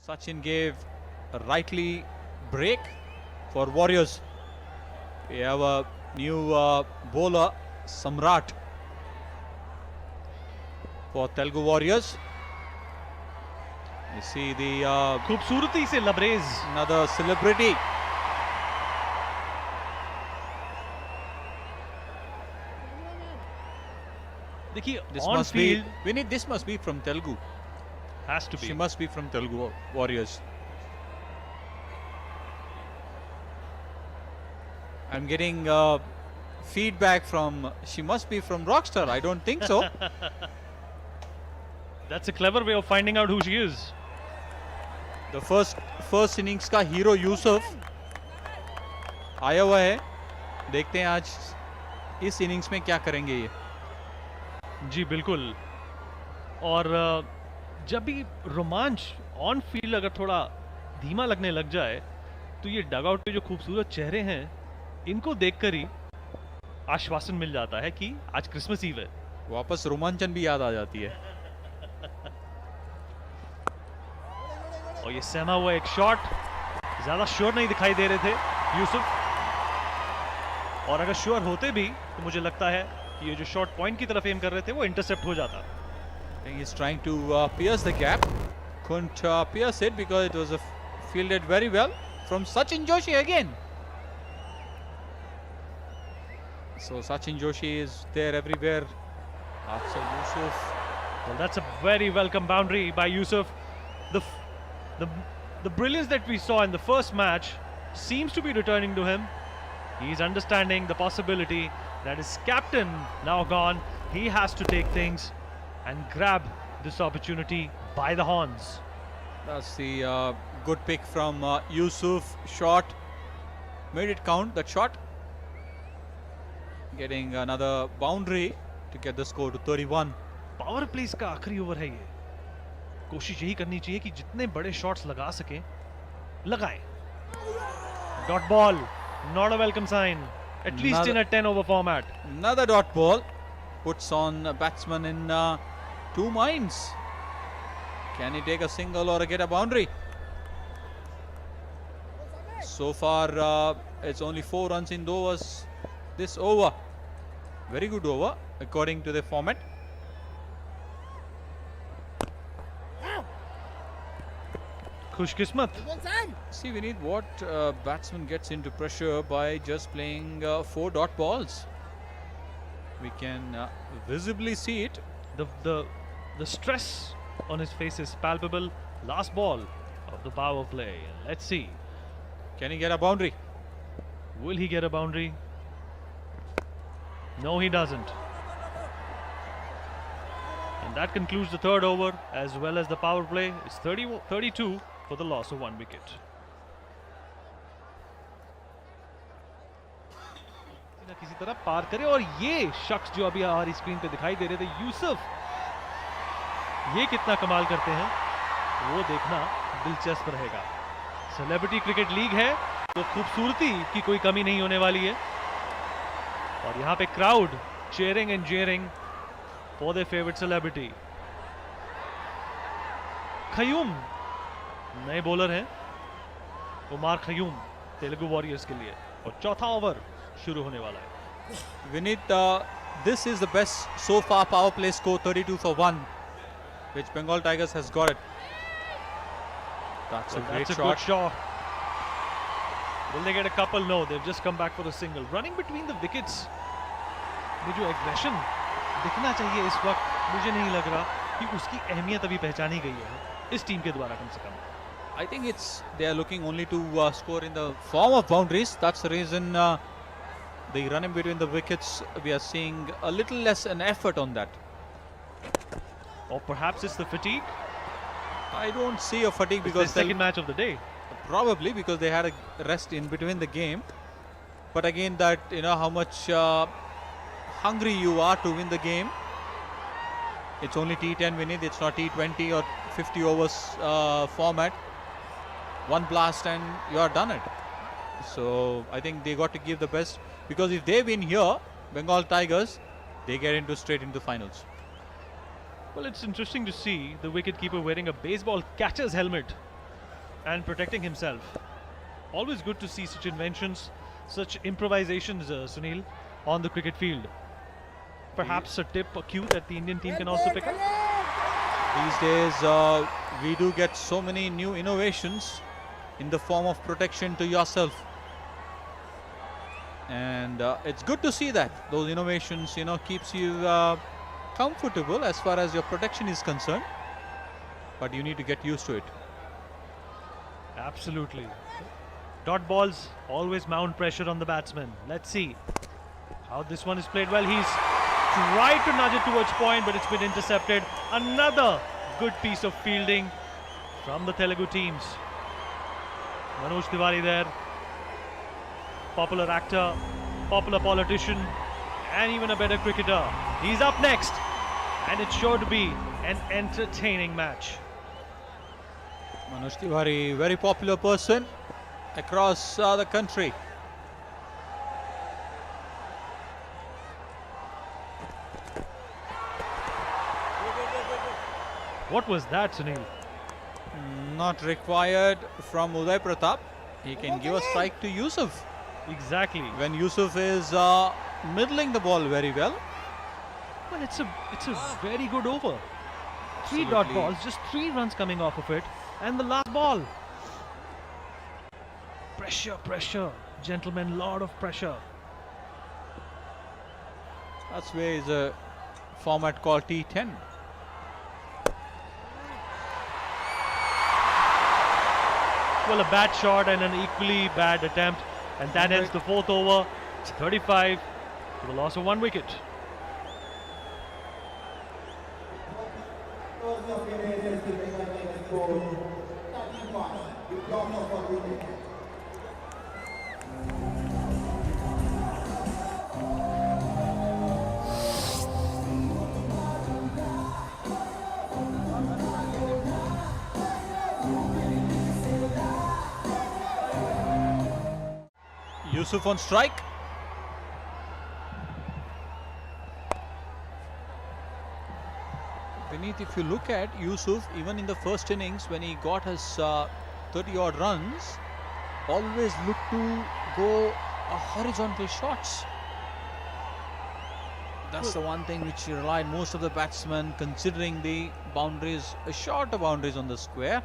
Sachin gave a rightly break for Warriors. We have a new bowler, Samrat, for Telugu Warriors. You see the खूबसूरती से लबरेज another celebrity. देखिए This on must be field Vinit. This must be from Telugu. Has to She be must be from Telugu Warriors. I'm getting feedback from. She must be from Rockstar. I don't think so. That's a clever way of finding out who she is The first innings का hero Yusuf आया हुआ है. देखते हैं आज इस innings में क्या करेंगे ये. जी बिल्कुल. और जब भी रोमांच ऑन फील्ड अगर थोड़ा धीमा लगने लग जाए तो ये डगआउट पे जो खूबसूरत चेहरे हैं इनको देखकर ही आश्वासन मिल जाता है कि आज क्रिसमस ईव है. वापस रोमांचन भी याद आ जाती है. और ये सहमा हुआ एक शॉट ज्यादा श्योर नहीं दिखाई दे रहे थे यूसुफ, और अगर श्योर होते भी तो मुझे लगता है कि ये जो शॉट पॉइंट की तरफ एम कर रहे थे वो इंटरसेप्ट हो जाता. He's trying to pierce the gap. Couldn't pierce it because it was fielded very well from Sachin Joshi again. So Sachin Joshi is there everywhere. After Yusuf. Well, that's a very welcome boundary by Yusuf. The brilliance that we saw in the first match seems to be returning to him. He's understanding the possibility that his captain now gone. He has to take things and grab this opportunity by the horns. That's the good pick from Yusuf. Shot. Made it count, that shot. Getting another boundary to get the score to 31. Power place का आखिरी over है ये. कोशिश यही करनी चाहिए कि जितने बड़े शॉट्स लगा सके लगाएं. Dot ball, not a welcome sign, at least in a 10 over format. Another dot ball puts on a batsman in two minds. Can he take a single or get a boundary? So far it's only 4 runs in this over. Very good over according to the format. खुशकिस्मत. See, we need what batsman gets into pressure by just playing 4 dot balls. We can visibly see it. The stress on his face is palpable. Last ball of the power play. Let's see. Can he get a boundary? Will he get a boundary? No, he doesn't. And that concludes the third over as well as the power play. It's 32 for the loss of 1 wicket. किसी तरह पार करे, और ये शख्स जो अभी हमारी screen पे दिखाई दे रहे थे यूसुफ, ये कितना कमाल करते हैं वो देखना दिलचस्प रहेगा. सेलिब्रिटी क्रिकेट लीग है तो खूबसूरती की कोई कमी नहीं होने वाली है. और यहाँ पे crowd cheering and jeering for their favorite celebrity. खयूम नए बॉलर हैं, उमर खयूम तेलुगु वॉरियर्स के लिए, और चौथा ओवर शुरू होने वाला है. Vinit, this is the best so far power play score, 32 for 1, which Bengal Tigers has got it. That's a great That's a shot. good shot. Will they get a couple? No, they've just come back for a single. Running between the wickets, ये जो aggression दिखना चाहिए इस वक्त, मुझे नहीं लग रहा कि उसकी अहमियत अभी पहचानी गई है इस टीम के द्वारा कम से कम. I think they are looking only to score in the form of boundaries. That's the reason the running between the wickets, we are seeing a little less an effort on that. Or perhaps it's the fatigue. I don't see a fatigue It's because the second match of the day. probably because they had a rest in between the game. But again, that how much hungry you are to win the game. It's only T10 winning. It's not T20 or 50 overs format. One blast and you are done it. So I think they got to give the best, because if they win here, Bengal Tigers, they get straight into finals. Well, it's interesting to see the wicketkeeper wearing a baseball catcher's helmet and protecting himself. Always good to see such inventions, such improvisations, Sunil, on the cricket field. Perhaps a tip, a cue that the Indian team can also pick up. These days, we do get so many new innovations in the form of protection to yourself. And it's good to see that those innovations, keeps you comfortable as far as your protection is concerned. But you need to get used to it. Absolutely. Dot balls always mount pressure on the batsman. Let's see how this one is played. Well, he's tried to nudge it towards point, but it's been intercepted. Another good piece of fielding from the Telugu teams. Manoj Tiwari there. Popular actor, popular politician, and even a better cricketer. He's up next, and it's sure to be an entertaining match. Manoj Tiwari, very popular person across the country. What was that, Sunil? Not required from Uday Pratap. He can give a strike to Yusuf. Exactly. When Yusuf is middling the ball very well. Well, it's a very good over. Three Absolutely. dot balls, just 3 runs coming off of it, and the last ball. Pressure, gentlemen, lot of pressure. That's where is a format called T10. Well, a bad shot and an equally bad attempt, and that ends the 4th over. 35 for the loss of 1 wicket. Yusuf on strike. Vineet, if you look at Yusuf, even in the first innings when he got his 30 odd runs, always looked to go horizontal shots. That's the one thing which relied most of the batsmen, considering the boundaries, shorter boundaries on the square.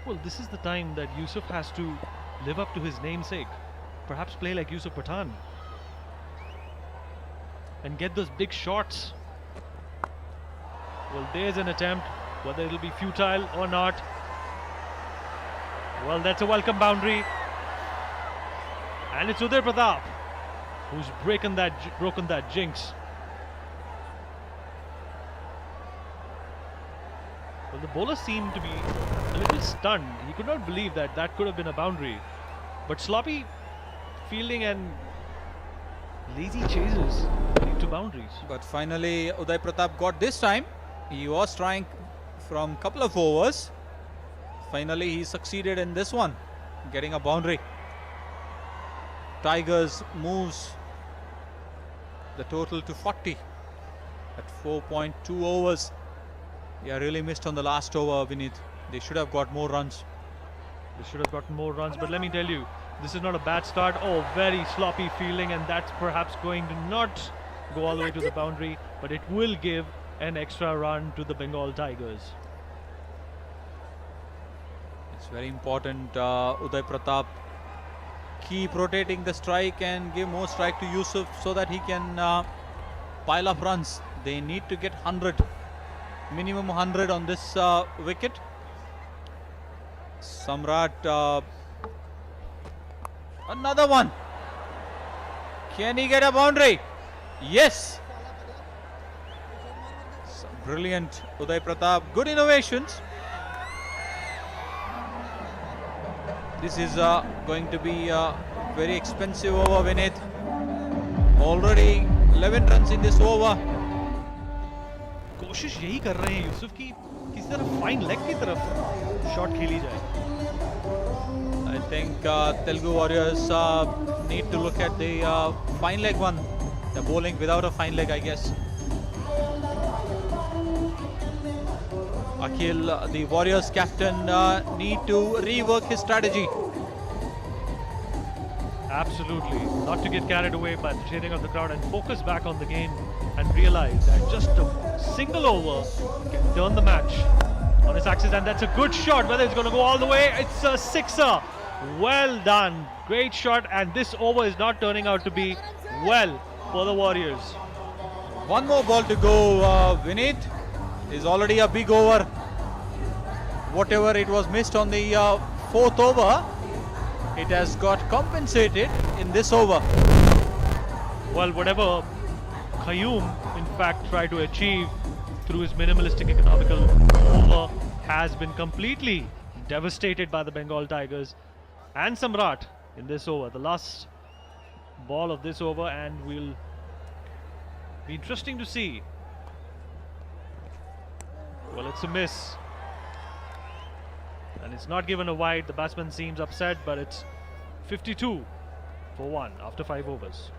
Well, this is the time that Yusuf has to live up to his namesake. Perhaps play like Yusuf Pathan and get those big shots. Well, there's an attempt, whether it'll be futile or not. Well, that's a welcome boundary, and it's Uday Pratap who's broken that jinx. Well, the bowler seemed to be a little stunned. He could not believe that that could have been a boundary, but sloppy fielding and lazy chases lead to boundaries. But finally, Uday Pratap got this time. He was trying from couple of overs. Finally, he succeeded in this one, getting a boundary. Tigers moves the total to 40 at 4.2 overs. Yeah, really missed on the last over, Vineet. They should have got more runs. They should have gotten more runs, but let me tell you, this is not a bad start. Oh, very sloppy fielding, and that's perhaps going to not go all the way to the boundary, but it will give an extra run to the Bengal Tigers. It's very important, Uday Pratap keep rotating the strike and give more strike to Yusuf so that he can pile up runs. They need to get 100, minimum 100 on this wicket. Samrat, another one. Can he get a boundary? Yes. Brilliant, Uday Pratap. Good innovations. This is going to be a very expensive over, Vineet. Already 11 runs in this over. कोशिश यही कर रहे हैं यूसुफ की किसी तरह fine leg की तरफ शॉट खेली जाए. I think Telugu Warriors need to look at the fine leg one. The bowling without a fine leg, I guess. Akhil, the Warriors captain, need to rework his strategy. Absolutely. Not to get carried away by the cheering of the crowd and focus back on the game and realize that just a single over can turn the match on its axis. And that's a good shot. Whether it's going to go all the way, it's a sixer. Well done. Great shot. And this over is not turning out to be well for the Warriors. One more ball to go. Vinith is already a big over. Whatever it was missed on the fourth over, it has got compensated in this over. Well, whatever Qayyum in fact tried to achieve through his minimalistic economical over has been completely devastated by the Bengal Tigers and Samrat in this over. The last ball of this over, and will be interesting to see. Well, it's a miss. And it's not given a wide. The batsman seems upset, but it's 52 for 1 after 5 overs.